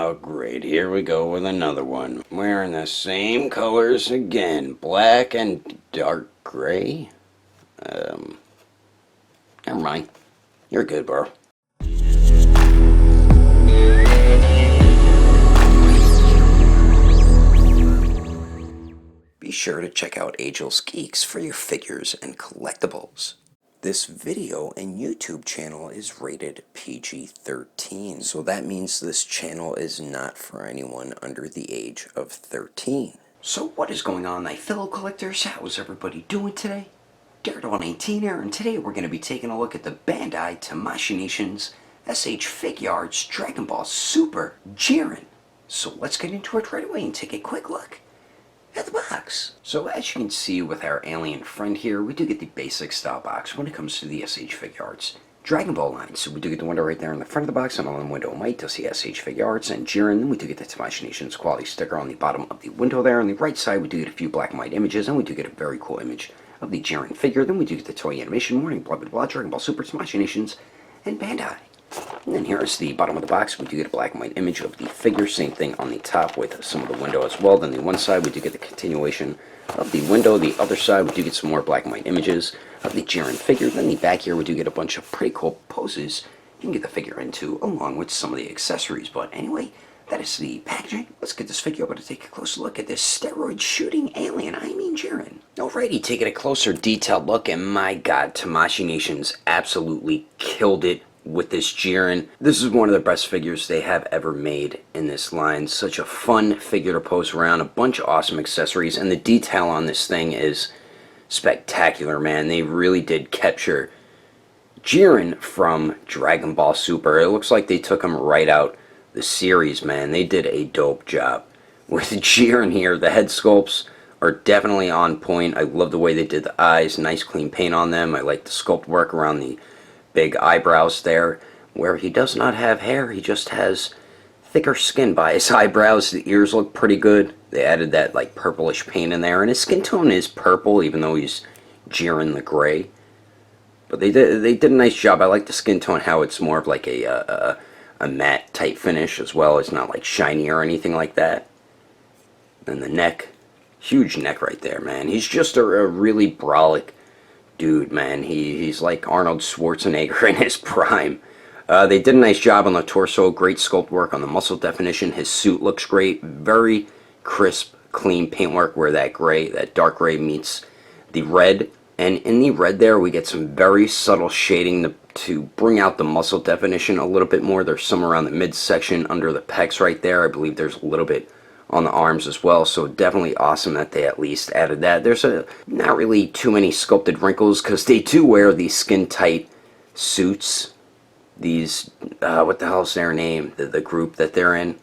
Oh great, here we go with another one. Wearing the same colors again. Black and dark gray. Never mind. You're good, bro. Be sure to check out Agelessgeeks for your figures and collectibles. This video and YouTube channel is rated PG-13, so that means this channel is not for anyone under the age of 13. So what is going on, my fellow collectors? How's everybody doing today? Daredevil19 here, and today we're going to be taking a look at the Bandai Tamashii Nation's SH Figuarts Dragon Ball Super Jiren. So let's get into it right away and take a quick look at the box. So as you can see with our alien friend here, we do get the basic style box when it comes to the SH Figuarts Dragon Ball line. So we do get the window right there in the front of the box, and on the window might you'll see SH Figuarts and Jiren. Then we do get the Tamashii Nation's quality sticker on the bottom of the window there. On the right side we do get a few black and white images, and we do get a very cool image of the Jiren figure. Then we do get the toy animation warning, blah blah blah, Dragon Ball Super, Tamashii Nations, and Bandai. And then here is the bottom of the box. We do get a black and white image of the figure. Same thing on the top with some of the window as well. Then the one side we do get the continuation of the window. The other side we do get some more black and white images of the Jiren figure. Then the back here we do get a bunch of pretty cool poses you can get the figure into, along with some of the accessories. But anyway, that is the packaging. Let's get this figure over to take a closer look at this steroid shooting alien, Jiren. Alrighty, taking a closer detailed look, and my god, Tamashii Nations absolutely killed it with this Jiren. This is one of the best figures they have ever made in this line. Such a fun figure to pose around, a bunch of awesome accessories, and the detail on this thing is spectacular, man. They really did capture Jiren from Dragon Ball Super. It looks like they took him right out the series, man. They did a dope job with Jiren here. The head sculpts are definitely on point. I love the way they did the eyes, nice clean paint on them. I like the sculpt work around the big eyebrows there, where he does not have hair, he just has thicker skin by his eyebrows. The ears look pretty good. They added that like purplish paint in there, and his skin tone is purple even though he's Jiren the gray. But they did a nice job. I like the skin tone, how it's more of like a matte type finish as well. It's not like shiny or anything like that. And the neck, huge neck right there, man. He's just a really brolic dude, man. He's like Arnold Schwarzenegger in his prime. They did a nice job on the torso. Great sculpt work on the muscle definition. His suit looks great. Very crisp, clean paintwork where that gray, that dark gray meets the red. And in the red there, we get some very subtle shading to bring out the muscle definition a little bit more. There's some around the midsection under the pecs right there. I believe there's a little bit on the arms as well, so definitely awesome that they at least added that. There's not really too many sculpted wrinkles because they do wear these skin tight suits. These what the hell's their name, the group that they're in?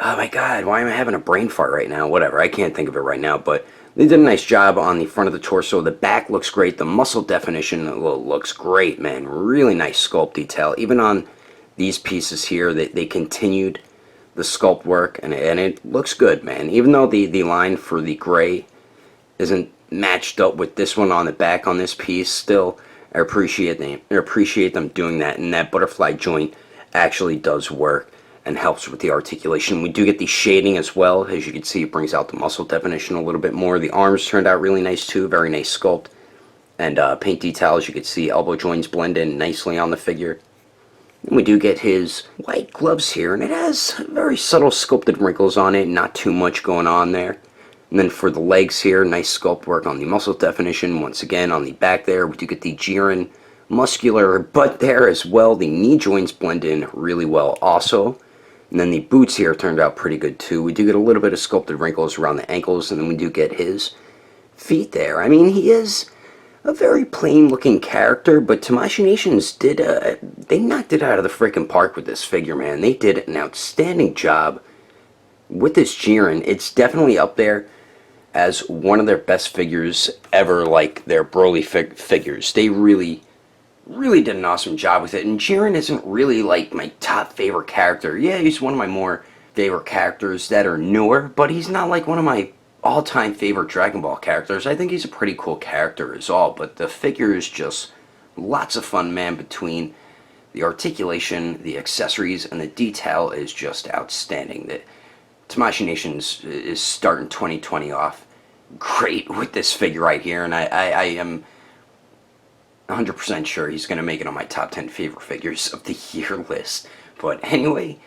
Oh my god, why am I having a brain fart right now? Whatever, I can't think of it right now, but they did a nice job on the front of the torso. The back looks great. The muscle definition looks great, man. Really nice sculpt detail. Even on these pieces here, they continued the sculpt work, and it looks good, man. Even though the line for the gray isn't matched up with this one on the back on this piece, still I appreciate them doing that, and that butterfly joint actually does work and helps with the articulation. We do get the shading as well. As you can see, it brings out the muscle definition a little bit more. The arms turned out really nice too, very nice sculpt. And paint detail, as you can see, elbow joints blend in nicely on the figure. And we do get his white gloves here, and it has very subtle sculpted wrinkles on it, not too much going on there. And then for the legs here, nice sculpt work on the muscle definition. Once again, on the back there, we do get the Jiren muscular butt there as well. The knee joints blend in really well also. And then the boots here turned out pretty good too. We do get a little bit of sculpted wrinkles around the ankles, and then we do get his feet there. I mean, he is a very plain looking character, but Tamashii Nations did they knocked it out of the freaking park with this figure, man. They did an outstanding job with this Jiren. It's definitely up there as one of their best figures ever, like their Broly figures. They really did an awesome job with it. And Jiren isn't really like my top favorite character. Yeah, he's one of my more favorite characters that are newer, but he's not like one of my all-time favorite Dragon Ball characters. I think he's a pretty cool character is all, but the figure is just lots of fun, man, between The articulation, the accessories, and the detail is just outstanding. The Tamashii Nations is starting 2020 off great with this figure right here, and I am 100% sure he's going to make it on my top 10 favorite figures of the year list. But anyway,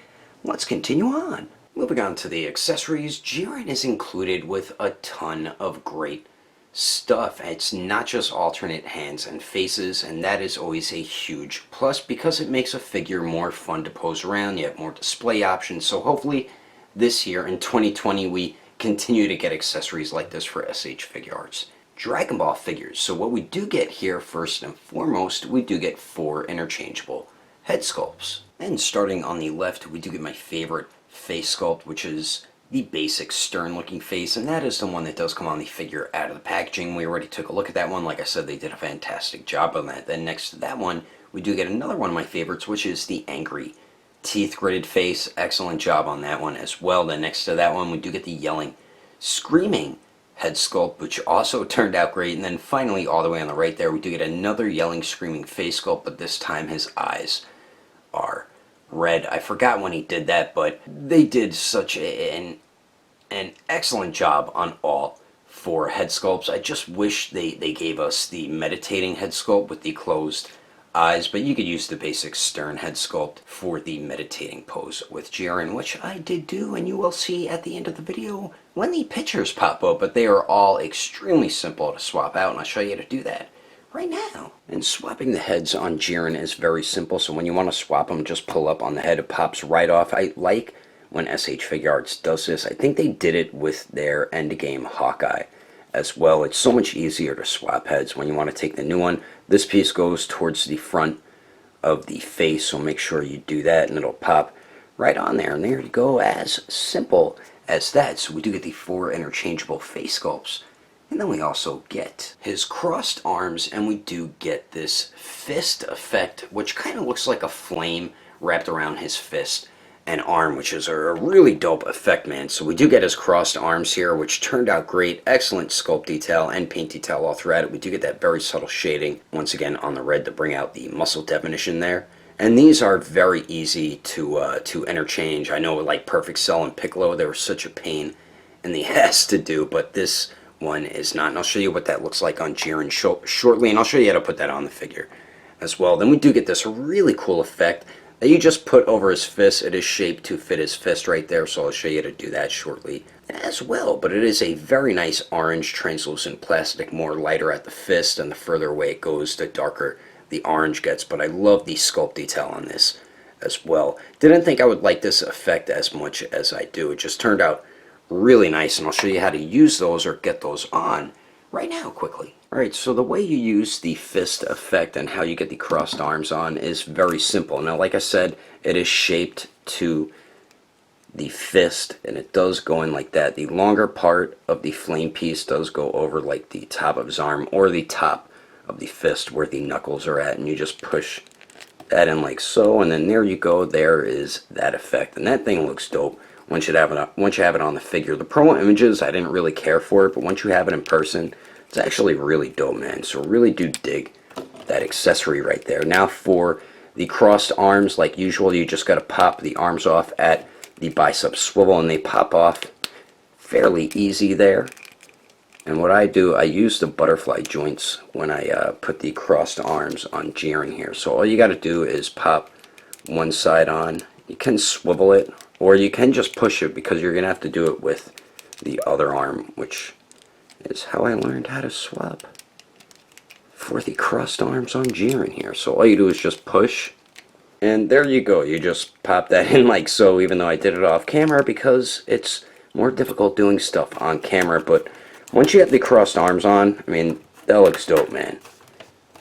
let's continue on. Moving on to the accessories, Jiren is included with a ton of great stuff. It's not just alternate hands and faces, and that is always a huge plus because it makes a figure more fun to pose around. You have more display options, so hopefully this year in 2020 we continue to get accessories like this for SH Figuarts. Dragon Ball figures. So what we do get here, first and foremost, we do get 4 interchangeable head sculpts. And starting on the left, we do get my favorite face sculpt, which is the basic stern looking face, and that is the one that does come on the figure out of the packaging. We already took a look at that one. Like I said, they did a fantastic job on that. Then next to that one, we do get another one of my favorites, which is the angry teeth gritted face. Excellent job on that one as well. Then next to that one, we do get the yelling, screaming head sculpt, which also turned out great. And then finally, all the way on the right there, we do get another yelling, screaming face sculpt, but this time his eyes are red. I forgot when he did that, but they did such an excellent job on all 4 head sculpts. I just wish they gave us the meditating head sculpt with the closed eyes, but you could use the basic stern head sculpt for the meditating pose with Jiren, which I did do, and you will see at the end of the video when the pictures pop up, but they are all extremely simple to swap out, and I'll show you how to do that right now. And swapping the heads on Jiren is very simple, so when you want to swap them, just pull up on the head, it pops right off. I like when SH Figuarts does this. I think they did it with their endgame Hawkeye as well. It's so much easier to swap heads when you want to take the new one. This piece goes towards the front of the face, so make sure you do that and it'll pop right on there. And there you go, as simple as that. So we do get the 4 interchangeable face sculpts. And then we also get his crossed arms, and we do get this fist effect, which kind of looks like a flame wrapped around his fist and arm, which is a really dope effect, man. So we do get his crossed arms here, which turned out great. Excellent sculpt detail and paint detail all throughout it. We do get that very subtle shading, once again, on the red to bring out the muscle definition there. And these are very easy to interchange. I know, like Perfect Cell and Piccolo, they were such a pain in the ass to do, but this one is not. And I'll show you what that looks like on Jiren shortly, and I'll show you how to put that on the figure as well. Then we do get this really cool effect that you just put over his fist. It is shaped to fit his fist right there, so I'll show you how to do that shortly as well. But it is a very nice orange translucent plastic, more lighter at the fist, and the further away it goes, the darker the orange gets. But I love the sculpt detail on this as well. Didn't think I would like this effect as much as I do. It just turned out really nice, and I'll show you how to use those or get those on right now quickly. Alright, so the way you use the fist effect and how you get the crossed arms on is very simple. Now, like I said, it is shaped to the fist, and it does go in like that. The longer part of the flame piece does go over like the top of his arm or the top of the fist where the knuckles are at, and you just push that in like so, and then there you go. There is that effect, and that thing looks dope once you have it on the figure. The promo images, I didn't really care for it, but once you have it in person, it's actually really dope, man. So really do dig that accessory right there. Now for the crossed arms, like usual, you just got to pop the arms off at the bicep swivel, and they pop off fairly easy there. And what I do, I use the butterfly joints when I put the crossed arms on Jiren here. So all you got to do is pop one side on. You can swivel it, or you can just push it, because you're going to have to do it with the other arm, which is how I learned how to swap for the crossed arms on Jiren here. So all you do is just push, and there you go. You just pop that in like so, even though I did it off camera because it's more difficult doing stuff on camera. But once you have the crossed arms on, I mean, that looks dope, man.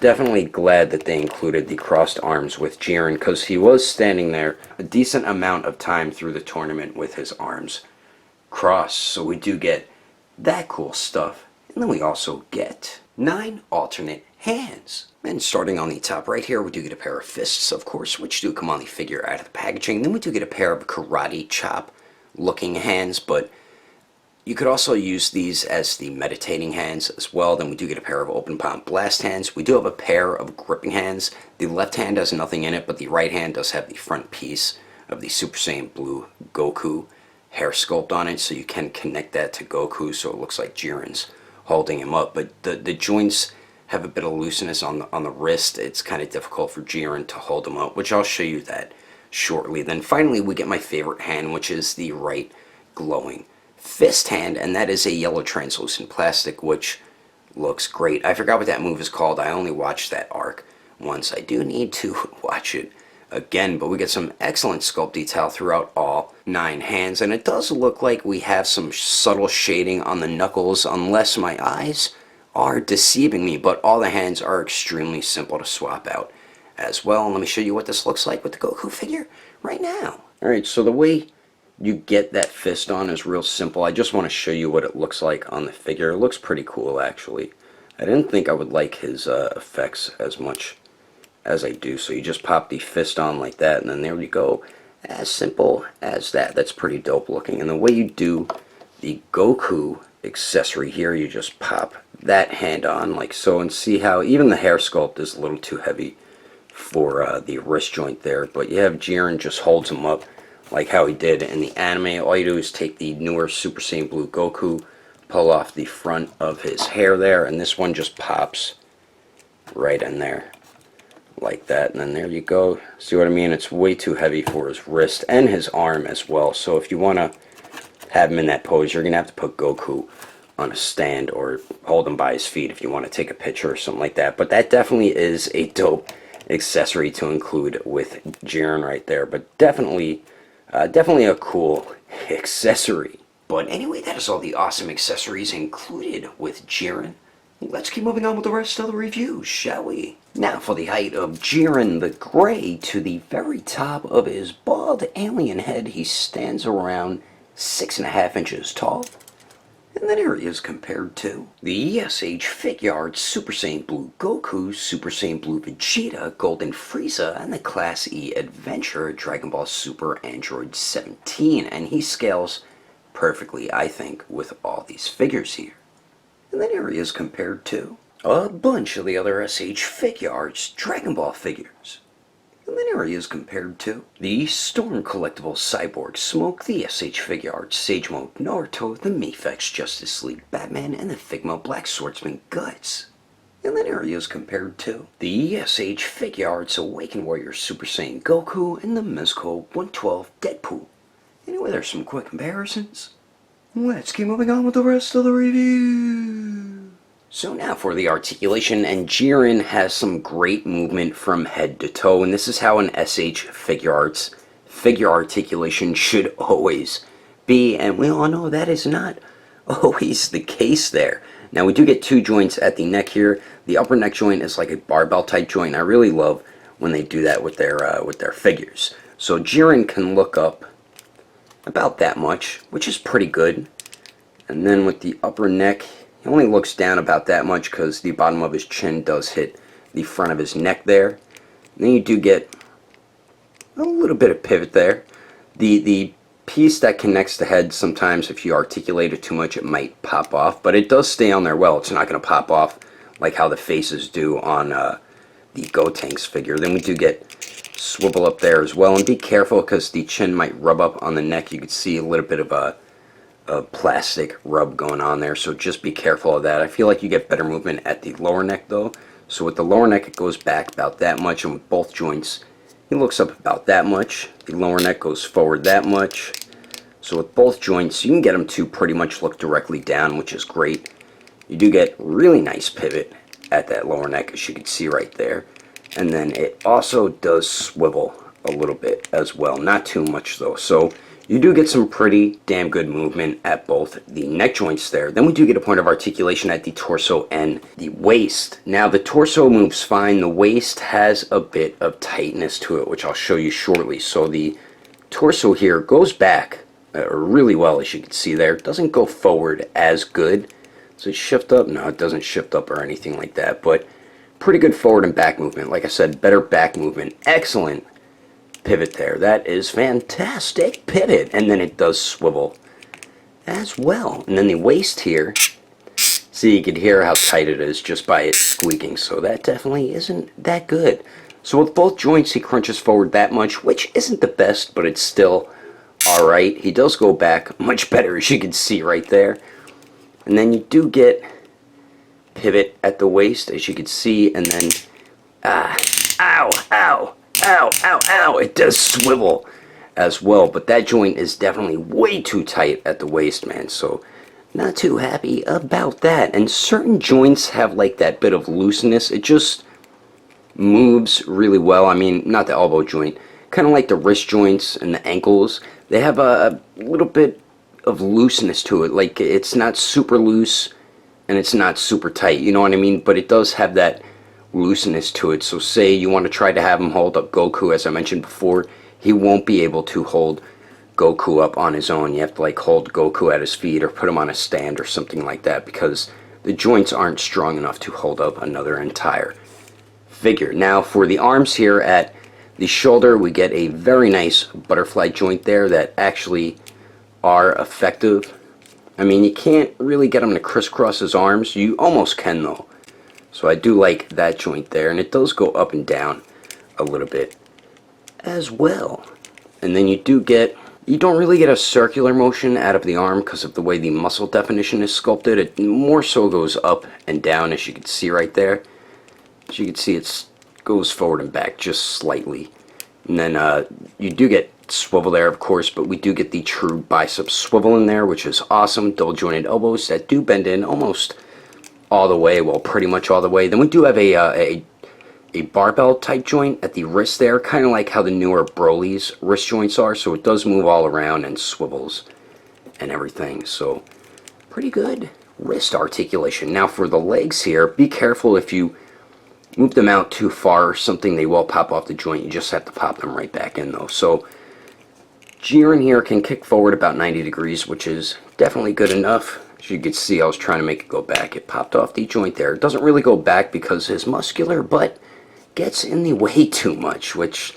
Definitely glad that they included the crossed arms with Jiren, because he was standing there a decent amount of time through the tournament with his arms crossed. So we do get that cool stuff. And then we also get 9 alternate hands. And starting on the top right here, we do get a pair of fists, of course, which do come on the figure out of the packaging. Then we do get a pair of karate chop looking hands, but You could also use these as the meditating hands as well. Then we do get a pair of open palm blast hands. We do have a pair of gripping hands. The left hand has nothing in it, but the right hand does have the front piece of the Super Saiyan Blue Goku hair sculpt on it, so you can connect that to Goku so it looks like Jiren's holding him up. But the joints have a bit of looseness on the wrist. It's kind of difficult for Jiren to hold him up, which I'll show you that shortly. Then finally we get my favorite hand, which is the right glowing fist hand, and that is a yellow translucent plastic, which looks great. I forgot what that move is called. I only watched that arc once. I do need to watch it again, but we get some excellent sculpt detail throughout all 9 hands, and it does look like we have some subtle shading on the knuckles, unless my eyes are deceiving me, but all the hands are extremely simple to swap out as well. And let me show you what this looks like with the Goku figure right now. Alright, so the way you get that fist on is real simple. I just want to show you what it looks like on the figure. It looks pretty cool, actually. I didn't think I would like his effects as much as I do. So you just pop the fist on like that, and then there you go. As simple as that. That's pretty dope looking. And the way you do the Goku accessory here, you just pop that hand on like so, and see how even the hair sculpt is a little too heavy for the wrist joint there. But you have Jiren just holds him up like how he did in the anime. All you do is take the newer Super Saiyan Blue Goku, pull off the front of his hair there, and this one just pops right in there like that, and then there you go. See what I mean? It's way too heavy for his wrist and his arm as well. So if you want to have him in that pose, you're gonna have to put Goku on a stand or hold him by his feet if you want to take a picture or something like that. But that definitely is a dope accessory to include with Jiren right there. But definitely a cool accessory. But anyway, that is all the awesome accessories included with Jiren. Let's keep moving on with the rest of the review, shall we? Now for the height of Jiren the Grey. To the very top of his bald alien head, he stands around 6.5 inches tall. And then here he is compared to the SH Figuarts Super Saiyan Blue Goku, Super Saiyan Blue Vegeta, Golden Frieza, and the Class E Adventure Dragon Ball Super Android 17. And he scales perfectly, I think, with all these figures here. And then here he is compared to a bunch of the other SH Figuarts Dragon Ball figures. And then here he is compared to the Storm Collectible Cyborg Smoke, the SH Figuarts Sage Mode Naruto, the Mafex Justice League Batman, and the Figma Black Swordsman Guts. And then here he is compared to the SH Figuarts Awakened Warrior Super Saiyan Goku and the Mezco 112 Deadpool. Anyway, there's some quick comparisons. Let's keep moving on with the rest of the review. So now for the articulation, and Jiren has some great movement from head to toe, and this is how an SH Figuarts figure articulation should always be, and we all know that is not always the case there. Now we do get 2 joints at the neck here. The upper neck joint is like a barbell type joint. I really love when they do that with their figures. So Jiren can look up about that much, which is pretty good. And then with the upper neck, he only looks down about that much because the bottom of his chin does hit the front of his neck there. And then you do get a little bit of pivot there. The piece that connects the head, sometimes if you articulate it too much, it might pop off, but it does stay on there well. It's not going to pop off like how the faces do on the Gotenks figure. Then we do get swivel up there as well, and be careful because the chin might rub up on the neck. You could see a little bit of a plastic rub going on there, so just be careful of that. I feel like you get better movement at the lower neck though. So with the lower neck it goes back about that much, and with both joints he looks up about that much. The lower neck goes forward that much. So with both joints you can get them to pretty much look directly down, which is great. You do get really nice pivot at that lower neck, as you can see right there. And then it also does swivel a little bit as well, not too much though. So you do get some pretty damn good movement at both the neck joints there. Then we do get a point of articulation at the torso and the waist. Now the torso moves fine. The waist has a bit of tightness to it, which I'll show you shortly. So the torso here goes back really well, as you can see there. It doesn't go forward as good. Does it shift up? No, it doesn't shift up or anything like that, but pretty good forward and back movement. Like I said, better back movement. Excellent pivot there. That is fantastic pivot. And then it does swivel as well. And then the waist here, see, you can hear how tight it is just by it squeaking, so that definitely isn't that good. So with both joints, he crunches forward that much, which isn't the best, but it's still alright. He does go back much better, as you can see right there. And then you do get pivot at the waist, as you can see, and then, ow, ow, ow, ow, ow, it does swivel as well, but that joint is definitely way too tight at the waist, man, so not too happy about that. And certain joints have like that bit of looseness, it just moves really well. I mean, not the elbow joint, kind of like the wrist joints and the ankles, they have a little bit of looseness to it, like it's not super loose and it's not super tight, you know what I mean, but it does have that looseness to it. So say you want to try to have him hold up Goku, as I mentioned before, he won't be able to hold Goku up on his own. You have to like hold Goku at his feet or put him on a stand or something like that, because the joints aren't strong enough to hold up another entire figure. Now for the arms here at the shoulder, we get a very nice butterfly joint there that actually are effective. I mean, you can't really get him to crisscross his arms. You almost can though. So I do like that joint there, and it does go up and down a little bit as well. And then you don't really get a circular motion out of the arm because of the way the muscle definition is sculpted. It more so goes up and down, as you can see right there. As you can see, it goes forward and back just slightly. And then you do get swivel there, of course, but we do get the true bicep swivel in there, which is awesome. Double jointed elbows that do bend in almost all the way, well, pretty much all the way. Then we do have a barbell type joint at the wrist there, kind of like how the newer Broly's wrist joints are, so it does move all around and swivels and everything, so pretty good wrist articulation. Now for the legs here, be careful if you move them out too far or something, they will pop off the joint. You just have to pop them right back in though. So Jiren here can kick forward about 90 degrees, which is definitely good enough. As you can see, I was trying to make it go back. It popped off the joint there. It doesn't really go back because his muscular butt gets in the way too much, which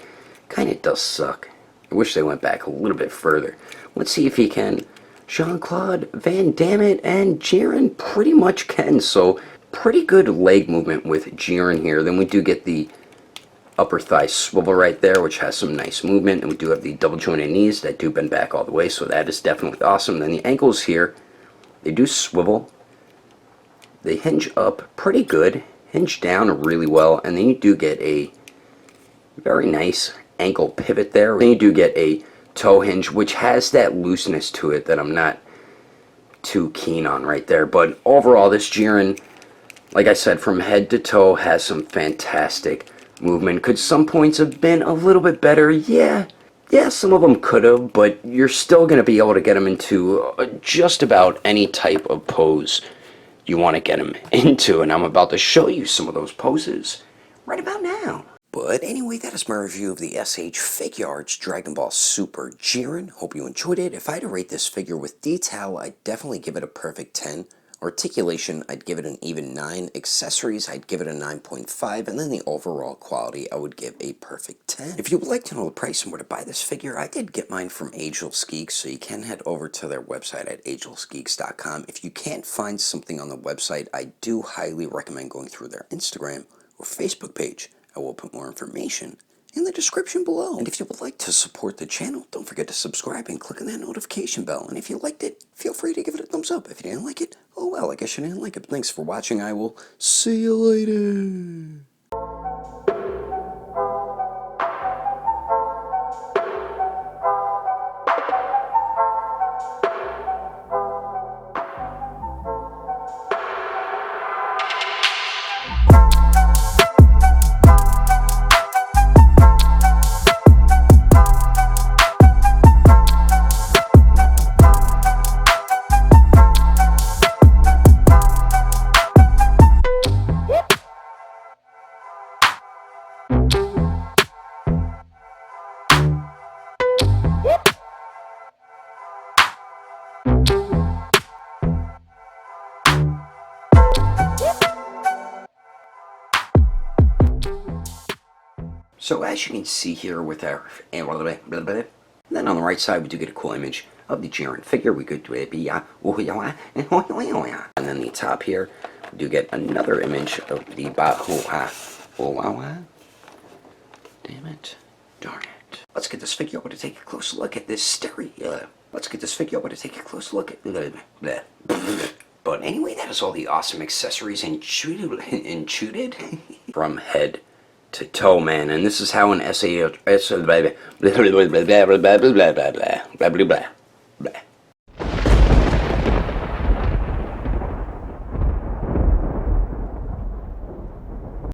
kind of does suck. I wish they went back a little bit further. Let's see if he can. Jean-Claude Van Damme and Jiren pretty much can, so pretty good leg movement with Jiren here. Then we do get the upper thigh swivel right there, which has some nice movement, and we do have the double jointed knees that do bend back all the way, so that is definitely awesome. Then the ankles here, they do swivel, they hinge up pretty good, hinge down really well, and then you do get a very nice ankle pivot there. Then you do get a toe hinge, which has that looseness to it that I'm not too keen on right there. But overall, this Jiren, like I said, from head to toe has some fantastic movement. Could some points have been a little bit better? Yeah, some of them could have, but you're still going to be able to get them into just about any type of pose you want to get them into, and I'm about to show you some of those poses right about now. But anyway, that is my review of the SH Figuarts Dragon Ball Super Jiren. Hope you enjoyed it. If I had to rate this figure with detail, I'd definitely give it a perfect 10. Articulation, I'd give it an even 9. Accessories, I'd give it a 9.5. And then the overall quality, I would give a perfect 10. If you would like to know the price and where to buy this figure, I did get mine from Agelessgeeks, so you can head over to their website at agelessgeeks.com. If you can't find something on the website, I do highly recommend going through their Instagram or Facebook page. I will put more information in the description below. And if you would like to support the channel, don't forget to subscribe and click on that notification bell. And if you liked it, feel free to give it a thumbs up. If you didn't like it, oh well, I guess you didn't like it. But thanks for watching. I will see you later. So as you can see here with our, and then on the right side we do get a cool image of the Jiren figure. We could do it, and then the top here, we do get another image of the Damn it. Darn it. Let's get this figure over to take a close look at this stereo. Let's get this figure over to take a close look at... But anyway, that is all the awesome accessories included from head to toe, man. And this is how an